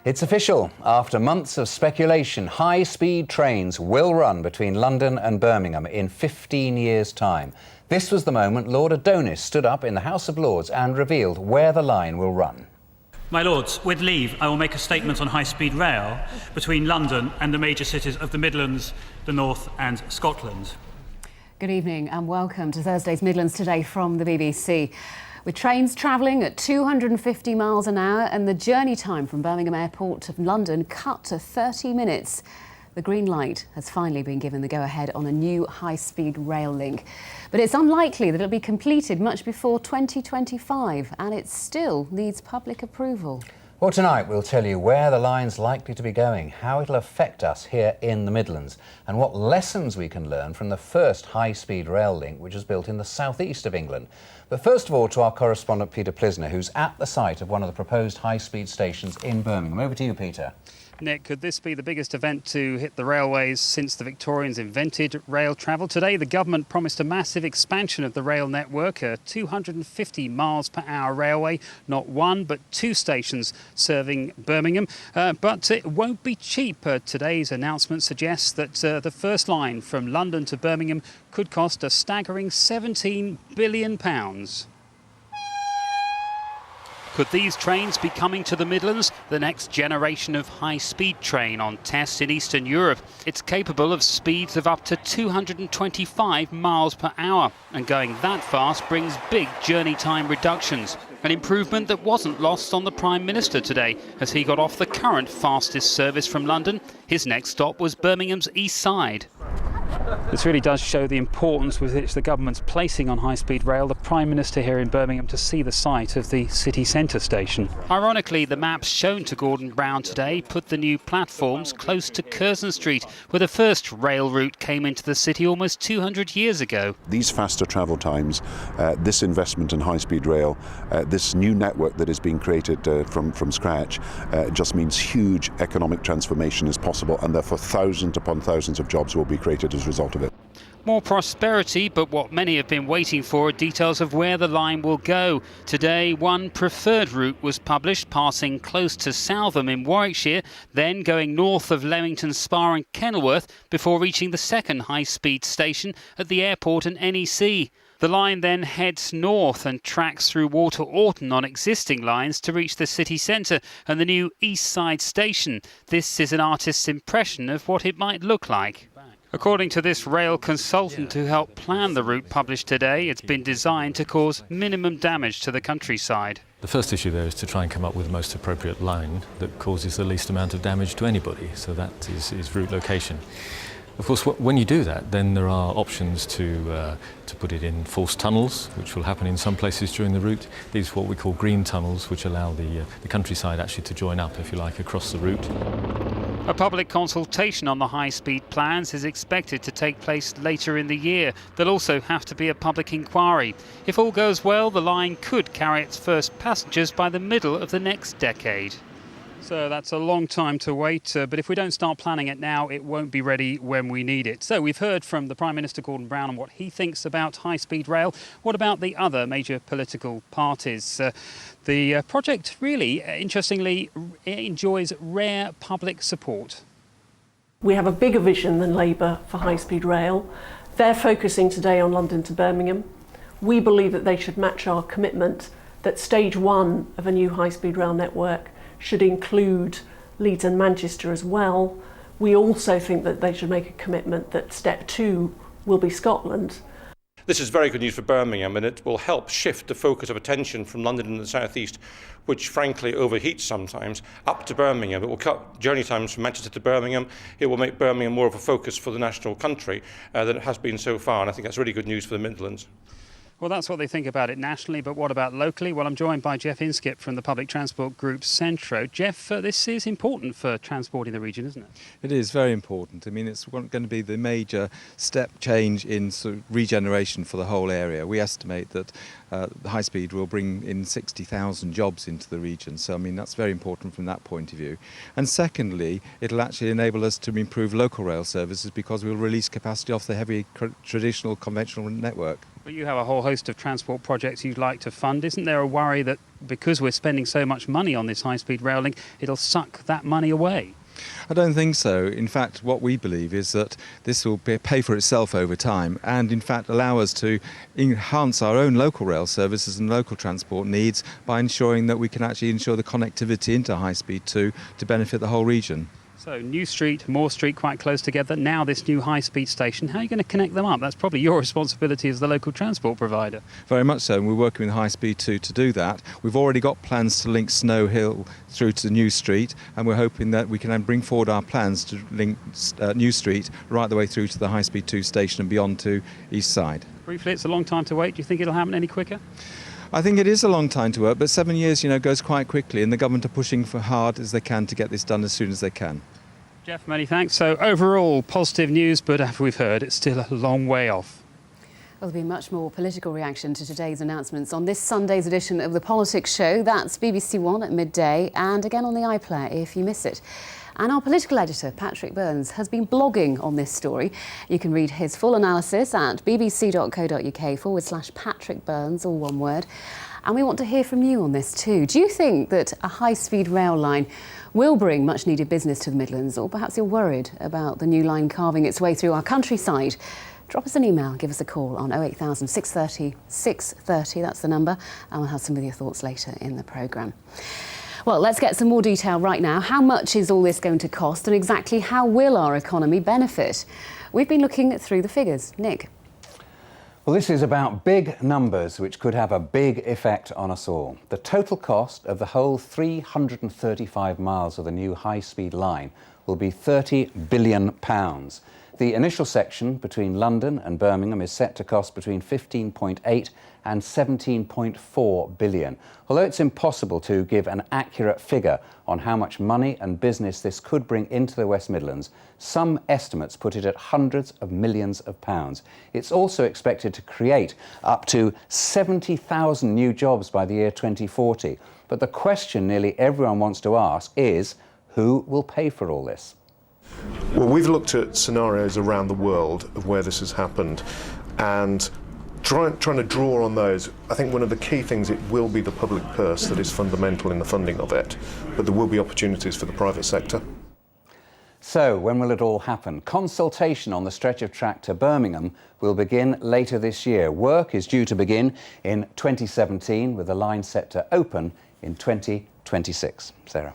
It's official. After months of speculation, high-speed trains will run between London and Birmingham in 15 years' time. This was the moment Lord Adonis stood up in the House of Lords and revealed where the line will run. My Lords, with leave, I will make a statement on high-speed rail between London and the major cities of the Midlands, the North and Scotland. Good evening and welcome to Thursday's Midlands Today from the BBC. With trains travelling at 250 miles an hour and the journey time from Birmingham Airport to London cut to 30 minutes, the green light has finally been given the go-ahead on a new high-speed rail link. But it's unlikely that it'll be completed much before 2025, and it still needs public approval. Well, tonight we'll tell you where the line's likely to be going, how it'll affect us here in the Midlands, and what lessons we can learn from the first high-speed rail link which was built in the southeast of England. But first of all, to our correspondent Peter Plisner, who's at the site of one of the proposed high-speed stations in Birmingham. Over to you, Peter. Nick, could this be the biggest event to hit the railways since the Victorians invented rail travel? Today, the government promised a massive expansion of the rail network, a 250 miles per hour railway, not one but two stations serving Birmingham. But it won't be cheap. Today's announcement suggests that the first line from London to Birmingham could cost a staggering £17 billion. Could these trains be coming to the Midlands? The next generation of high-speed train on test in Eastern Europe. It's capable of speeds of up to 225 miles per hour. And going that fast brings big journey time reductions. An improvement that wasn't lost on the Prime Minister today as he got off the current fastest service from London. His next stop was Birmingham's east side. This really does show the importance with which the government's placing on high-speed rail. The Prime Minister here in Birmingham to see the site of the city centre station. Ironically, the maps shown to Gordon Brown today put the new platforms close to Curzon Street, where the first rail route came into the city almost 200 years ago. These faster travel times, this investment in high-speed rail, this new network that is being created from scratch just means huge economic transformation is possible, and therefore thousands upon thousands of jobs will be created as a result of it. More prosperity, but what many have been waiting for are details of where the line will go. Today, one preferred route was published, passing close to Southam in Warwickshire, then going north of Leamington Spa and Kenilworth before reaching the second high-speed station at the airport and NEC. The line then heads north and tracks through Water Orton on existing lines to reach the city centre and the new East Side station. This is an artist's impression of what it might look like. According to this rail consultant who helped plan the route published today, it's been designed to cause minimum damage to the countryside. The first issue there is to try and come up with the most appropriate line that causes the least amount of damage to anybody, so that is route location. Of course, when you do that, then there are options to put it in false tunnels, which will happen in some places during the route. These are what we call green tunnels, which allow the countryside actually to join up, if you like, across the route. A public consultation on the high-speed plans is expected to take place later in the year. There'll also have to be a public inquiry. If all goes well, the line could carry its first passengers by the middle of the next decade. So that's a long time to wait, but if we don't start planning it now, it won't be ready when we need it. So we've heard from the Prime Minister Gordon Brown on what he thinks about high-speed rail. What about the other major political parties? The project really, interestingly, enjoys rare public support. We have a bigger vision than Labour for high-speed rail. They're focusing today on London to Birmingham. We believe that they should match our commitment that stage one of a new high-speed rail network should include Leeds and Manchester as well. We also think that they should make a commitment that step two will be Scotland. This is very good news for Birmingham, and it will help shift the focus of attention from London and the South East, which frankly overheats sometimes, up to Birmingham. It will cut journey times from Manchester to Birmingham. It will make Birmingham more of a focus for the national country than it has been so far, and I think that's really good news for the Midlands. Well, that's what they think about it nationally, but what about locally? Well, I'm joined by Jeff Inskip from the public transport group Centro. Jeff, this is important for transport in the region, isn't it? It is very important. I mean, it's going to be the major step change in sort of regeneration for the whole area. We estimate that high speed will bring in 60,000 jobs into the region. So, I mean, that's very important from that point of view. And secondly, it'll actually enable us to improve local rail services because we'll release capacity off the heavy traditional conventional network. Well, you have a whole host of transport projects you'd like to fund. Isn't there a worry that because we're spending so much money on this high-speed rail link, it'll suck that money away? I don't think so. In fact, what we believe is that this will pay for itself over time and, in fact, allow us to enhance our own local rail services and local transport needs by ensuring that we can actually ensure the connectivity into High Speed 2 to benefit the whole region. So, New Street, Moore Street quite close together, now this new high-speed station. How are you going to connect them up? That's probably your responsibility as the local transport provider. Very much so, and we're working with High Speed 2 to do that. We've already got plans to link Snow Hill through to New Street, and we're hoping that we can then bring forward our plans to link New Street right the way through to the High Speed 2 station and beyond to East Side. Briefly, it's a long time to wait. Do you think it'll happen any quicker? I think it is a long time to work, but 7 years, goes quite quickly, and the government are pushing for hard as they can to get this done as soon as they can. Jeff, many thanks. So overall, positive news, but as we've heard, it's still a long way off. There'll be much more political reaction to today's announcements on this Sunday's edition of The Politics Show. That's BBC One at midday and again on the iPlayer if you miss it. And our political editor, Patrick Burns, has been blogging on this story. You can read his full analysis at bbc.co.uk/Patrick Burns, all one word. And we want to hear from you on this too. Do you think that a high-speed rail line will bring much-needed business to the Midlands, or perhaps you're worried about the new line carving its way through our countryside? Drop us an email, give us a call on 08000 630 630, that's the number, and we'll have some of your thoughts later in the programme. Well, let's get some more detail right now. How much is all this going to cost, and exactly how will our economy benefit? We've been looking through the figures. Nick. Well, this is about big numbers which could have a big effect on us all. The total cost of the whole 335 miles of the new high-speed line will be £30 billion. The initial section between London and Birmingham is set to cost between 15.8 and 17.4 billion. Although it's impossible to give an accurate figure on how much money and business this could bring into the West Midlands, some estimates put it at hundreds of millions of pounds. It's also expected to create up to 70,000 new jobs by the year 2040. But the question nearly everyone wants to ask is, who will pay for all this? Well, we've looked at scenarios around the world of where this has happened and trying to draw on those. I think one of the key things, it will be the public purse that is fundamental in the funding of it, but there will be opportunities for the private sector. So, when will it all happen? Consultation on the stretch of track to Birmingham will begin later this year. Work is due to begin in 2017 with the line set to open in 2026. Sarah.